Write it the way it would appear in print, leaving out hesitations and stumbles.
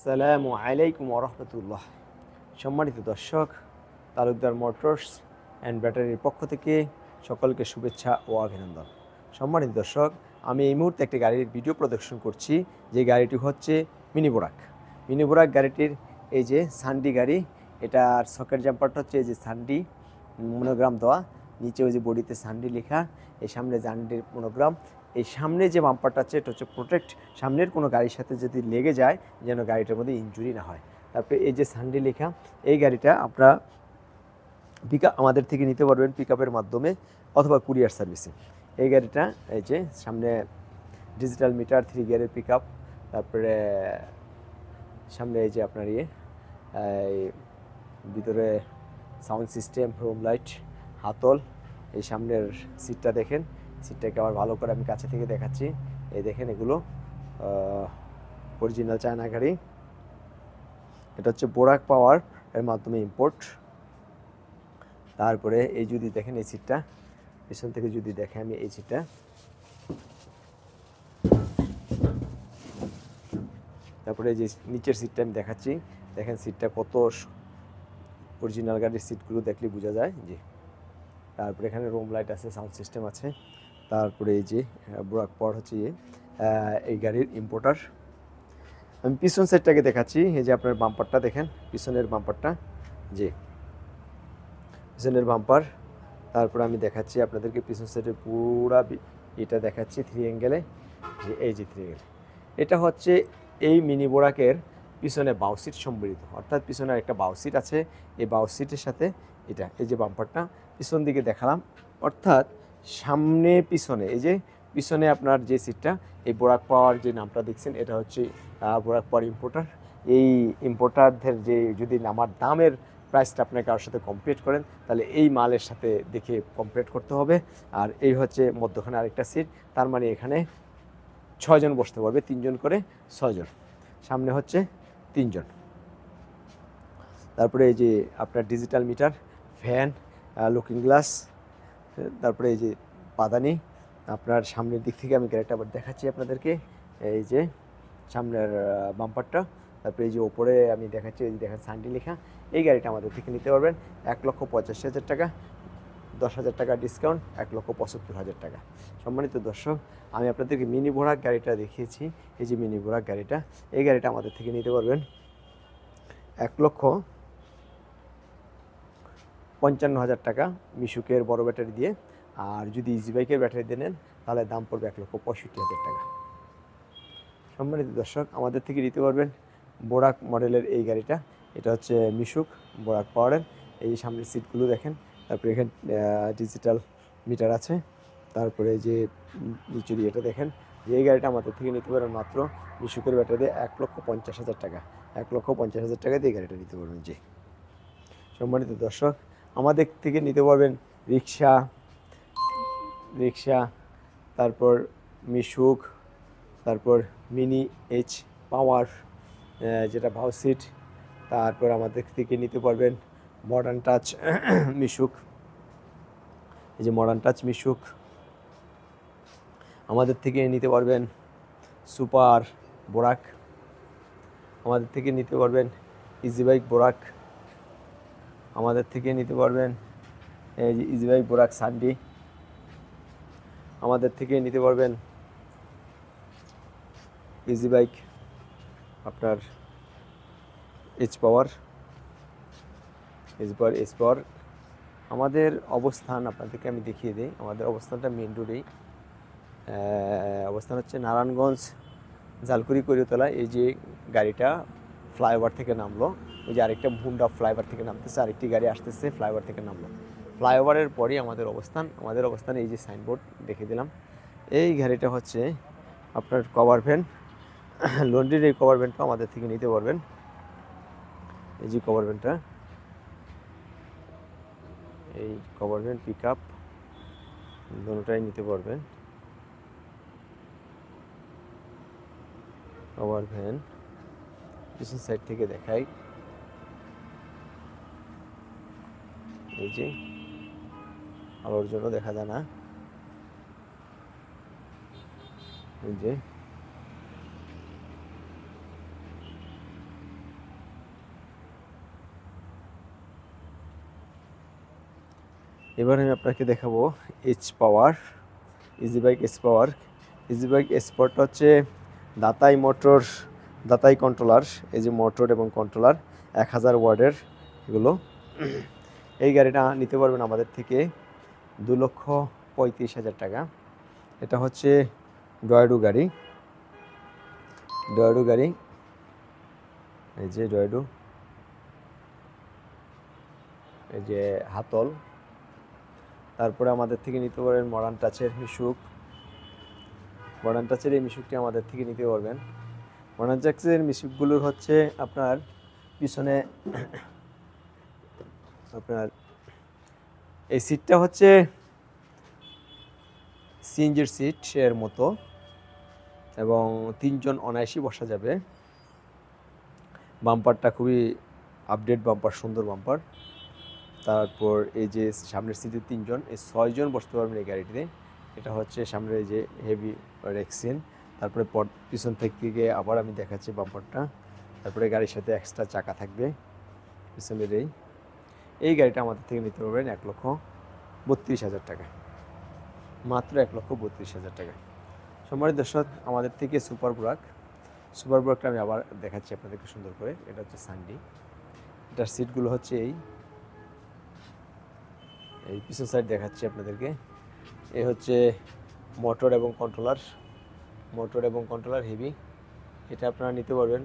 আসসালামু আলাইকুম ওরহমতুল্লাহ। সম্মানিত দর্শক, তালুকদার মোটরস অ্যান্ড ব্যাটারির পক্ষ থেকে সকলকে শুভেচ্ছা ও অভিনন্দন। সম্মানিত দর্শক, আমি এই মুহূর্তে একটি গাড়ির ভিডিও প্রদর্শন করছি, যে গাড়িটি হচ্ছে মিনি বোরাক। মিনি বোরাক গাড়িটির এই যে সানডি গাড়ি, এটার সকেট জাম্পারটা হচ্ছে এই যে সানডি মনোগ্রাম দেওয়া, নিচে ওই যে বডিতে সানডি লেখা, এই সামনে সানডির মনোগ্রাম। এই সামনে যে বাম্পারটা আছে এটা হচ্ছে প্রোটেক্ট, সামনের কোনো গাড়ির সাথে যদি লেগে যায় যেন গাড়িটার মধ্যে ইনজুরি না হয়। তারপরে এই যে সানডি লেখা, এই গাড়িটা আপনারা আমাদের থেকে নিতে পারবেন পিকআপের মাধ্যমে অথবা কুরিয়ার সার্ভিসে। এই গাড়িটা এই যে সামনে ডিজিটাল মিটার, 3 গিয়ারের পিকআপ, তারপরে সামনে এই যে আপনার ভিতরে সাউন্ড সিস্টেম, রুম লাইট, হাতল। এই সামনের সিটটা দেখেন, সিটটাকে আবার ভালো করে আমি কাছে থেকে দেখাচ্ছি। এই দেখেন, এগুলো অরিজিনাল চায়না গাড়ি। এটা হচ্ছে বোরাক পাওয়ার এর মাধ্যমে ইম্পোর্ট। তারপরে এই যদি দেখেন এই সিটটা, পিছন থেকে যদি দেখে আমি এই সিটটা, তারপরে এই যে নিচের সিটটা আমি দেখাচ্ছি, দেখেন সিটটা কত অরিজিনাল গাড়ির সিটগুলো দেখলে বোঝা যায় যে। তারপরে এখানে রুম লাইট আছে, সাউন্ড সিস্টেম আছে। তারপরে এই যে বোরাক পাওয়ার হচ্ছে এই গাড়ির ইম্পোর্টার। আমি পিছন সাইডটাকে দেখাচ্ছি, এই যে আপনার বাম্পারটা দেখেন, পিছনের বাম্পারটা, যে পিছনের বাম্পার। তারপর আমি দেখাচ্ছি আপনাদেরকে পিছন সাইডের পুরা এটা দেখাচ্ছি 3 অ্যাঙ্গেলে, যে এই যে 3 অ্যাঙ্গেল। এটা হচ্ছে এই মিনি বোরাকের পিছনে বাউ সিট সম্বলিত, অর্থাৎ পিছনে একটা বাউ সিট আছে। এই বাউ সিটের সাথে এটা এই যে বাম্পারটা পিছন দিকে দেখালাম, অর্থাৎ সামনে পিছনে এই যে পিছনে আপনার যে সিটটা, এই বোরাক পাওয়ার যে নামটা দেখছেন এটা হচ্ছে বোরাক পাওয়ার ইম্পোর্টার। এই ইম্পোর্টারদের যে যদি আমার দামের প্রাইসটা আপনার কারোর সাথে কম্পেয়ার করেন, তাহলে এই মালের সাথে দেখে কম্পেয়ার করতে হবে। আর এই হচ্ছে মধ্যখানে আরেকটা সিট, তার মানে এখানে 6 জন বসতে পারবে, 3 জন করে 6 জন, সামনে হচ্ছে 3 জন। তারপরে এই যে আপনার digital meter, fan, looking glass, তারপরে এই যে পাদানি। আপনার সামনের দিক থেকে আমি গাড়িটা আবার দেখাচ্ছি আপনাদেরকে, এই যে সামনের বাম্পারটা। তারপরে এই যে ওপরে আমি দেখাচ্ছি, এই যে দেখেন সানডি লেখা। এই গাড়িটা আমাদের থেকে নিতে পারবেন 1,85,000 টাকা, 10,000 টাকা ডিসকাউন্ট, 1,75,000 টাকা। সম্মানিত দর্শক, আমি আপনাদেরকে মিনি বোরাক গাড়িটা দেখিয়েছি। এই যে মিনি বোরাক গাড়িটা, এই গাড়িটা আমাদের থেকে নিতে পারবেন 1,55,000 টাকা মিশুকের বড় ব্যাটারি দিয়ে। আর যদি ইজি বাইকের ব্যাটারি দিয়ে নেন তাহলে দাম পড়বে 1,65,000 টাকা। সম্মানিত দর্শক, আমাদের থেকে নিতে পারবেন বোরাক মডেলের এই গাড়িটা। এটা হচ্ছে মিশুক বোরাক পাওয়ারের। এই সামনের সিটগুলো দেখেন, তারপরে এখানে ডিজিটাল মিটার আছে। তারপরে যে নিচের এটা দেখেন, যে এই গাড়িটা আমাদের থেকে নিতে পারেন মাত্র মিশুকের ব্যাটারি দিয়ে 1,50,000 টাকা। 1,50,000 টাকা দিয়ে এই গাড়িটা নিতে পারবেন। জি সম্মানিত দর্শক, আমাদের থেকে নিতে পারবেন রিক্সা, তারপর মিশুক, তারপর মিনি এইচ পাওয়ার যেটা ভাউ সিট। তারপর আমাদের থেকে নিতে পারবেন মডার্ন টাচ মিশুক, এই যে মডার্ন টাচ মিশুক। আমাদের থেকে নিতে পারবেন সুপার বোরাক, আমাদের থেকে নিতে পারবেন ইজি বাইক বোরাক, আমাদের থেকে নিতে পারবেন এই যে ইজি বাইক বোরাক সানডি, আমাদের থেকে নিতে পারবেন ইজি বাইক আপনার এইচ পাওয়ার, এইচ পাওয়ার। আমাদের অবস্থান আপনাদেরকে আমি দেখিয়ে দিই, আমাদের অবস্থানটা মেন রোডেই। অবস্থান হচ্ছে নারায়ণগঞ্জ জালকুড়ি করিতলা। এই যে গাড়িটা ফ্লাইওভার থেকে নামলো, ওই যে আরেকটা ভুন্ডা ফ্লাইওভার থেকে নামতেছে, আরেকটি গাড়ি আসতেছে ফ্লাইওভার থেকে নামলো। ফ্লাইওভারের পরই আমাদের অবস্থান এই যে সাইনবোর্ড দেখে দিলাম। এই গাড়িটা হচ্ছে আপনার কভার ভ্যান, লন্ড্রির এই কভার ভ্যানটা আমাদের থেকে নিতে পারবেন। এই যে কভার ভ্যানটা, এই কভার ভ্যান পিকআপ দুটোটাই নিতে পারবেন। কভার ভ্যান পিছন সাইড থেকে দেখাই, এই যে আলোর জন্য দেখা যায় না, এই যে এবার আমি আপনাকে দেখাবো H power, easy bike S power. Easy bike S পাওয়ারটা হচ্ছে দাতাই মোটর, দাতাই কন্ট্রোলার। এই যে মোটর এবং কন্ট্রোলার 1000 ওয়ার্ডের এগুলো। এই গাড়িটা নিতে পারবেন আমাদের থেকে 2,35,000 টাকা। এটা হচ্ছে ডয়েডু গাড়ি, ডয়েডু গাড়ি, এই যে ডয়েডু, এই যে হাতল। তারপরে আমাদের থেকে নিতে পারবেন মডার্ন টাচের মিশুক। মডার্ন টাচের এই মিশুকটি আমাদের থেকে নিতে পারবেন। মডার্ন টাচের মিশুকগুলোর হচ্ছে আপনার পিছনে আপনার এই সিটটা হচ্ছে সিএনজির সিট এর মতো, এবং 3 জন অনায়াসই বসা যাবে। বাম্পারটা খুবই আপডেট বাম্পার, সুন্দর বাম্পার। তারপর এই যে সামনের সিটে 3 জন, এই 6 জন বসতে পারবেন এই গাড়িটিতে। এটা হচ্ছে সামনের এই যে হেভি রেক্সিন। তারপরে পিছন থেকে আবার আমি দেখাচ্ছি বাম্পারটা। তারপরে গাড়ির সাথে এক্সট্রা চাকা থাকবে পিছনের। এই গাড়িটা আমাদের থেকে নিতে পারবেন 1,32,000 টাকা, মাত্র 1,32,000 টাকা। সম্মানিত দর্শক, আমাদের থেকে সুপার বুরাকটা আমি আবার দেখাচ্ছি আপনাদেরকে সুন্দর করে। এটা হচ্ছে সানডি। এটার সিটগুলো হচ্ছে এই পিছন সাইড দেখাচ্ছি আপনাদেরকে। এই হচ্ছে মোটর এবং কন্ট্রোলার হেভি। এটা আপনারা নিতে পারবেন